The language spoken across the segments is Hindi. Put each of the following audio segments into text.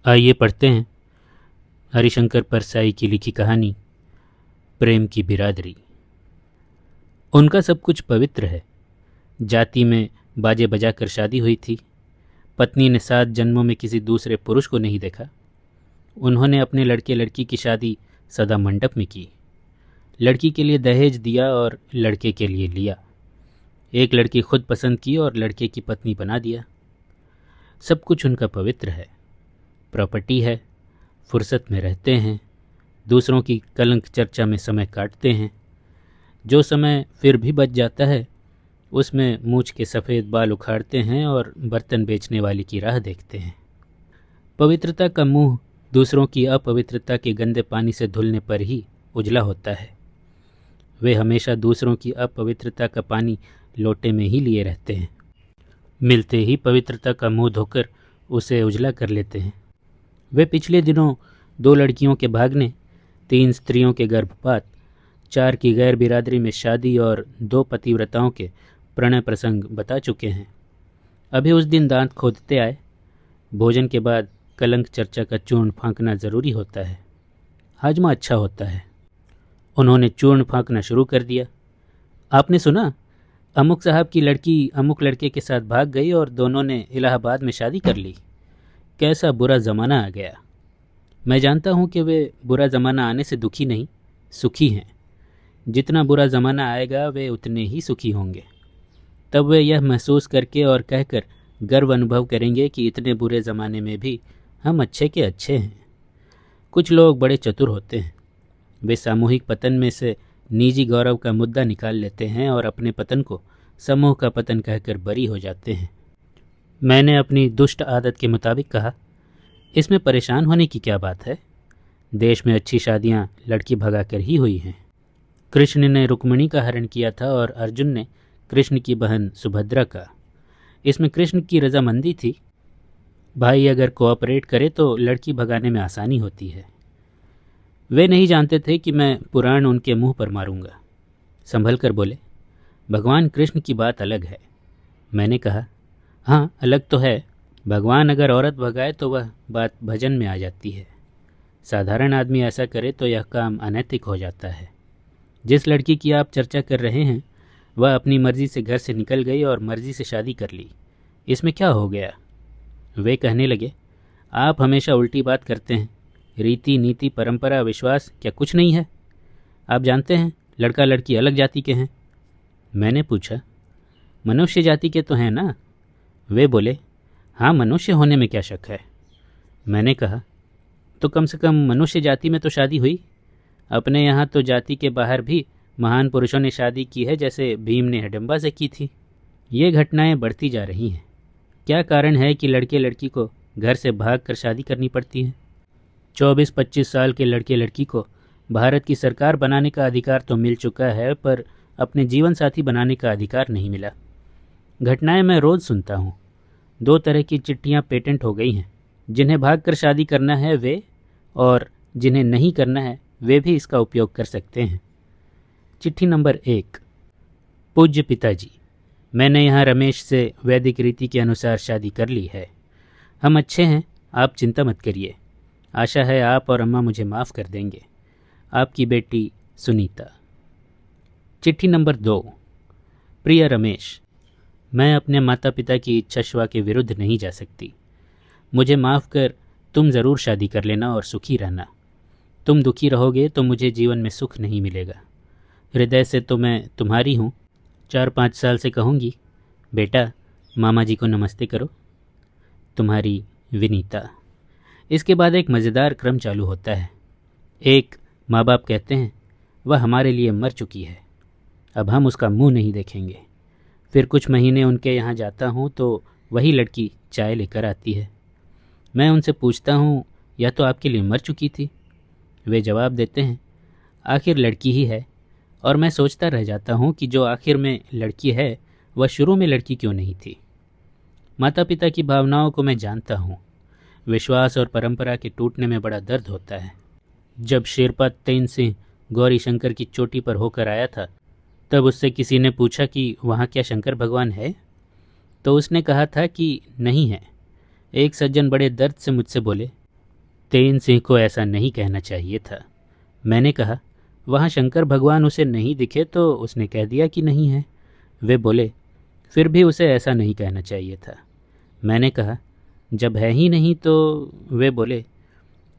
आइए पढ़ते हैं हरिशंकर परसाई की लिखी कहानी प्रेम की बिरादरी। उनका सब कुछ पवित्र है। जाति में बाजे बजाकर शादी हुई थी। पत्नी ने 7 जन्मों में किसी दूसरे पुरुष को नहीं देखा। उन्होंने अपने लड़के लड़की की शादी सदा मंडप में की। लड़की के लिए दहेज दिया और लड़के के लिए लिया। एक लड़की खुद पसंद की और लड़के की पत्नी बना दिया। सब कुछ उनका पवित्र है। प्रॉपर्टी है, फुर्सत में रहते हैं, दूसरों की कलंक चर्चा में समय काटते हैं। जो समय फिर भी बच जाता है उसमें मूछ के सफ़ेद बाल उखाड़ते हैं और बर्तन बेचने वाली की राह देखते हैं। पवित्रता का मुंह दूसरों की अपवित्रता के गंदे पानी से धुलने पर ही उजला होता है। वे हमेशा दूसरों की अपवित्रता का पानी लोटे में ही लिए रहते हैं। मिलते ही पवित्रता का मुंह धोकर उसे उजला कर लेते हैं। वे पिछले दिनों 2 लड़कियों के भागने, 3 स्त्रियों के गर्भपात, 4 की गैर बिरादरी में शादी और 2 पतिव्रताओं के प्रणय प्रसंग बता चुके हैं। अभी उस दिन दांत खोदते आए। भोजन के बाद कलंक चर्चा का चूर्ण फांकना ज़रूरी होता है। हाजमा अच्छा होता है। उन्होंने चूर्ण फांकना शुरू कर दिया। आपने सुना, अमुक साहब की लड़की अमुक लड़के के साथ भाग गई और दोनों ने इलाहाबाद में शादी कर ली। कैसा बुरा ज़माना आ गया। मैं जानता हूँ कि वे बुरा ज़माना आने से दुखी नहीं, सुखी हैं। जितना बुरा ज़माना आएगा वे उतने ही सुखी होंगे। तब वे यह महसूस करके और कहकर गर्व अनुभव करेंगे कि इतने बुरे ज़माने में भी हम अच्छे के अच्छे हैं। कुछ लोग बड़े चतुर होते हैं। वे सामूहिक पतन में से निजी गौरव का मुद्दा निकाल लेते हैं और अपने पतन को समूह का पतन कहकर बरी हो जाते हैं। मैंने अपनी दुष्ट आदत के मुताबिक कहा, इसमें परेशान होने की क्या बात है। देश में अच्छी शादियां लड़की भगाकर ही हुई हैं। कृष्ण ने रुक्मिणी का हरण किया था और अर्जुन ने कृष्ण की बहन सुभद्रा का। इसमें कृष्ण की रजामंदी थी। भाई अगर कोऑपरेट करे तो लड़की भगाने में आसानी होती है। वे नहीं जानते थे कि मैं पुराण उनके मुंह पर मारूंगा। संभल कर बोले, भगवान कृष्ण की बात अलग है। मैंने कहा, हाँ अलग तो है। भगवान अगर औरत भगाए तो वह बात भजन में आ जाती है। साधारण आदमी ऐसा करे तो यह काम अनैतिक हो जाता है। जिस लड़की की आप चर्चा कर रहे हैं वह अपनी मर्जी से घर से निकल गई और मर्जी से शादी कर ली। इसमें क्या हो गया। वे कहने लगे, आप हमेशा उल्टी बात करते हैं। रीति नीति परंपरा विश्वास क्या कुछ नहीं है। आप जानते हैं लड़का लड़की अलग जाति के हैं। मैंने पूछा, मनुष्य जाति के तो हैं ना। वे बोले, हाँ मनुष्य होने में क्या शक है। मैंने कहा, तो कम से कम मनुष्य जाति में तो शादी हुई। अपने यहाँ तो जाति के बाहर भी महान पुरुषों ने शादी की है, जैसे भीम ने हिडम्बा से की थी। ये घटनाएं बढ़ती जा रही हैं। क्या कारण है कि लड़के लड़की को घर से भाग कर शादी करनी पड़ती है। 24-25 साल के लड़के लड़की को भारत की सरकार बनाने का अधिकार तो मिल चुका है, पर अपने जीवन साथी बनाने का अधिकार नहीं मिला। घटनाएं मैं रोज़ सुनता हूँ। 2 तरह की चिट्ठियाँ पेटेंट हो गई हैं। जिन्हें भाग कर शादी करना है वे, और जिन्हें नहीं करना है वे भी इसका उपयोग कर सकते हैं। चिट्ठी नंबर 1। पूज्य पिताजी, मैंने यहाँ रमेश से वैदिक रीति के अनुसार शादी कर ली है। हम अच्छे हैं, आप चिंता मत करिए। आशा है आप और अम्मा मुझे माफ़ कर देंगे। आपकी बेटी सुनीता। चिट्ठी नंबर 2। प्रिय रमेश, मैं अपने माता पिता की इच्छा के विरुद्ध नहीं जा सकती। मुझे माफ़ कर तुम ज़रूर शादी कर लेना और सुखी रहना। तुम दुखी रहोगे तो मुझे जीवन में सुख नहीं मिलेगा। हृदय से तो मैं तुम्हारी हूँ। 4-5 साल से कहूँगी, बेटा मामा जी को नमस्ते करो। तुम्हारी विनीता। इसके बाद एक मज़ेदार क्रम चालू होता है। एक, माँ बाप कहते हैं वह हमारे लिए मर चुकी है, अब हम उसका मुंह नहीं देखेंगे। फिर कुछ महीने उनके यहाँ जाता हूँ तो वही लड़की चाय लेकर आती है। मैं उनसे पूछता हूँ, यह तो आपके लिए मर चुकी थी। वे जवाब देते हैं, आखिर लड़की ही है। और मैं सोचता रह जाता हूँ कि जो आखिर में लड़की है वह शुरू में लड़की क्यों नहीं थी। माता पिता की भावनाओं को मैं जानता हूँ। विश्वास और परंपरा के टूटने में बड़ा दर्द होता है। जब शेरपा तेन सिंह गौरी शंकर की चोटी पर होकर आया था तब उससे किसी ने पूछा कि वहाँ क्या शंकर भगवान है, तो उसने कहा था कि नहीं है। एक सज्जन बड़े दर्द से मुझसे बोले, तेन सिंह को ऐसा नहीं कहना चाहिए था। मैंने कहा, वहाँ शंकर भगवान उसे नहीं दिखे तो उसने कह दिया कि नहीं है। वे बोले, फिर भी उसे ऐसा नहीं कहना चाहिए था। मैंने कहा, जब है ही नहीं तो। वे बोले,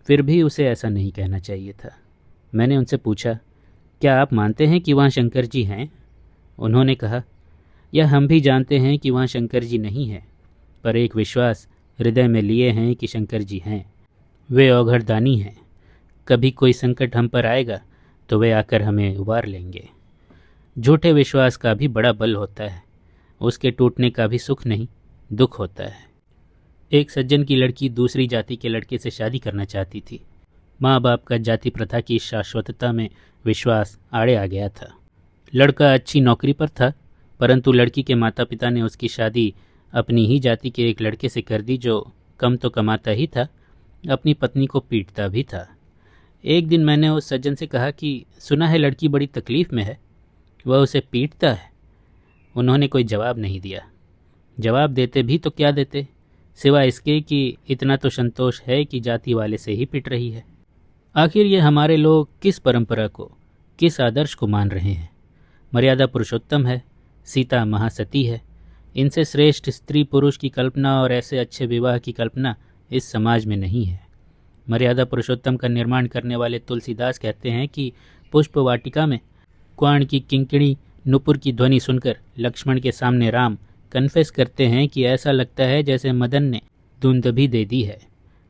फिर भी उसे ऐसा नहीं कहना चाहिए था। मैंने उनसे पूछा, क्या आप मानते हैं कि वहाँ शंकर जी हैं? उन्होंने कहा, यह हम भी जानते हैं कि वहाँ शंकर जी नहीं है, पर एक विश्वास हृदय में लिए हैं कि शंकर जी हैं। वे औघड़दानी हैं। कभी कोई संकट हम पर आएगा तो वे आकर हमें उबार लेंगे। झूठे विश्वास का भी बड़ा बल होता है, उसके टूटने का भी सुख नहीं दुख होता है। एक सज्जन की लड़की दूसरी जाति के लड़के से शादी करना चाहती थी। माँ बाप का जाति प्रथा की शाश्वतता में विश्वास आड़े आ गया था। लड़का अच्छी नौकरी पर था, परंतु लड़की के माता पिता ने उसकी शादी अपनी ही जाति के एक लड़के से कर दी जो कम तो कमाता ही था, अपनी पत्नी को पीटता भी था। एक दिन मैंने उस सज्जन से कहा कि सुना है लड़की बड़ी तकलीफ़ में है, वह उसे पीटता है। उन्होंने कोई जवाब नहीं दिया। जवाब देते भी तो क्या देते, सिवा इसके कि इतना तो संतोष है कि जाति वाले से ही पिट रही है। आखिर ये हमारे लोग किस परंपरा को, किस आदर्श को मान रहे हैं? मर्यादा पुरुषोत्तम है, सीता महासती है, इनसे श्रेष्ठ स्त्री पुरुष की कल्पना और ऐसे अच्छे विवाह की कल्पना इस समाज में नहीं है। मर्यादा पुरुषोत्तम का निर्माण करने वाले तुलसीदास कहते हैं कि पुष्प वाटिका में क्वाण की किंकिणी नुपुर की ध्वनि सुनकर लक्ष्मण के सामने राम कन्फेस करते हैं कि ऐसा लगता है जैसे मदन ने धुंध भी दे दी है,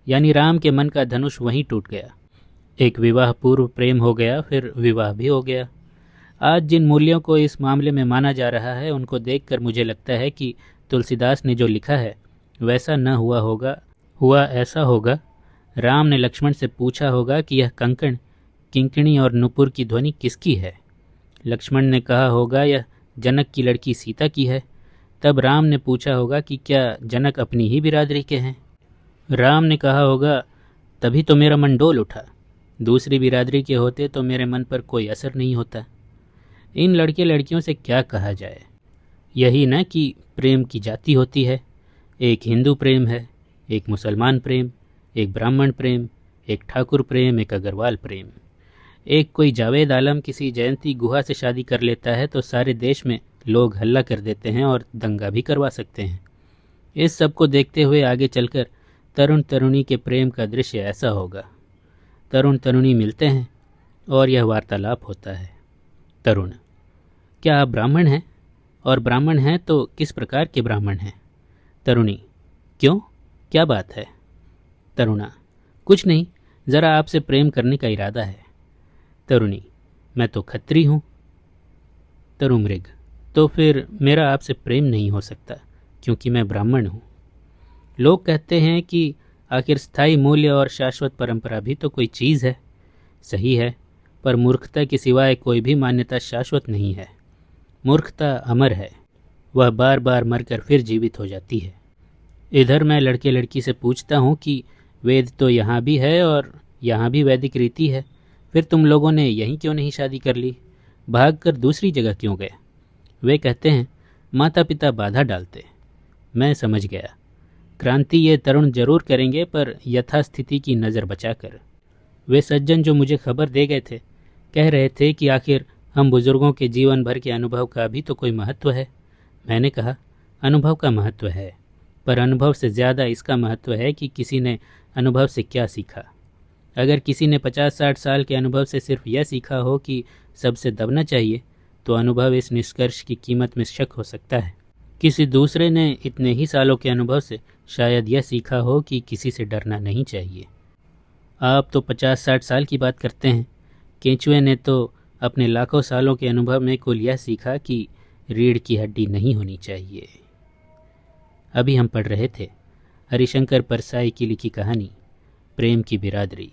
यानी राम के मन का धनुष वहीं टूट गया। एक विवाह पूर्व प्रेम हो गया, फिर विवाह भी हो गया। आज जिन मूल्यों को इस मामले में माना जा रहा है उनको देखकर मुझे लगता है कि तुलसीदास ने जो लिखा है वैसा न हुआ होगा। हुआ ऐसा होगा, राम ने लक्ष्मण से पूछा होगा कि यह कंकण, किंकिणी और नुपुर की ध्वनि किसकी है। लक्ष्मण ने कहा होगा यह जनक की लड़की सीता की है। तब राम ने पूछा होगा कि क्या जनक अपनी ही बिरादरी के हैं। राम ने कहा होगा तभी तो मेरा मन डोल उठा, दूसरी बिरादरी के होते तो मेरे मन पर कोई असर नहीं होता। इन लड़के लड़कियों से क्या कहा जाए? यही न कि प्रेम की जाति होती है। एक हिंदू प्रेम है, एक मुसलमान प्रेम, एक ब्राह्मण प्रेम, एक ठाकुर प्रेम, एक अग्रवाल प्रेम। एक कोई जावेद आलम किसी जयंती गुहा से शादी कर लेता है तो सारे देश में लोग हल्ला कर देते हैं और दंगा भी करवा सकते हैं। इस सब को देखते हुए आगे चलकर तरुण तरुणी के प्रेम का दृश्य ऐसा होगा। तरुण तरुणी मिलते हैं और यह वार्तालाप होता है। तरुण, क्या आप ब्राह्मण हैं? और ब्राह्मण हैं तो किस प्रकार के ब्राह्मण हैं? तरुणी, क्यों, क्या बात है? तरुणा, कुछ नहीं, ज़रा आपसे प्रेम करने का इरादा है। तरुणी, मैं तो खत्री हूँ। तरुमृग, तो फिर मेरा आपसे प्रेम नहीं हो सकता क्योंकि मैं ब्राह्मण हूँ। लोग कहते हैं कि आखिर स्थायी मूल्य और शाश्वत परंपरा भी तो कोई चीज़ है। सही है, पर मूर्खता के सिवाय कोई भी मान्यता शाश्वत नहीं है। मूर्खता अमर है, वह बार बार मरकर फिर जीवित हो जाती है। इधर मैं लड़के लड़की से पूछता हूँ कि वेद तो यहाँ भी है और यहाँ भी वैदिक रीति है, फिर तुम लोगों ने यहीं क्यों नहीं शादी कर ली, भागकर दूसरी जगह क्यों गए? वे कहते हैं माता पिता बाधा डालते। मैं समझ गया, क्रांति ये तरुण जरूर करेंगे, पर यथास्थिति की नज़र बचाकर। वे सज्जन जो मुझे खबर दे गए थे कह रहे थे कि आखिर हम बुजुर्गों के जीवन भर के अनुभव का भी तो कोई महत्व है। मैंने कहा, अनुभव का महत्व है, पर अनुभव से ज़्यादा इसका महत्व है कि किसी ने अनुभव से क्या सीखा। अगर किसी ने 50-60 साल के अनुभव से सिर्फ यह सीखा हो कि सबसे दबना चाहिए, तो अनुभव इस निष्कर्ष की कीमत में शक हो सकता है। किसी दूसरे ने इतने ही सालों के अनुभव से शायद यह सीखा हो कि किसी से डरना नहीं चाहिए। आप तो 50-60 साल की बात करते हैं, केंचुए ने तो अपने लाखों सालों के अनुभव में कुल यह सीखा कि रीढ़ की हड्डी नहीं होनी चाहिए। अभी हम पढ़ रहे थे हरिशंकर परसाई की लिखी कहानी प्रेम की बिरादरी।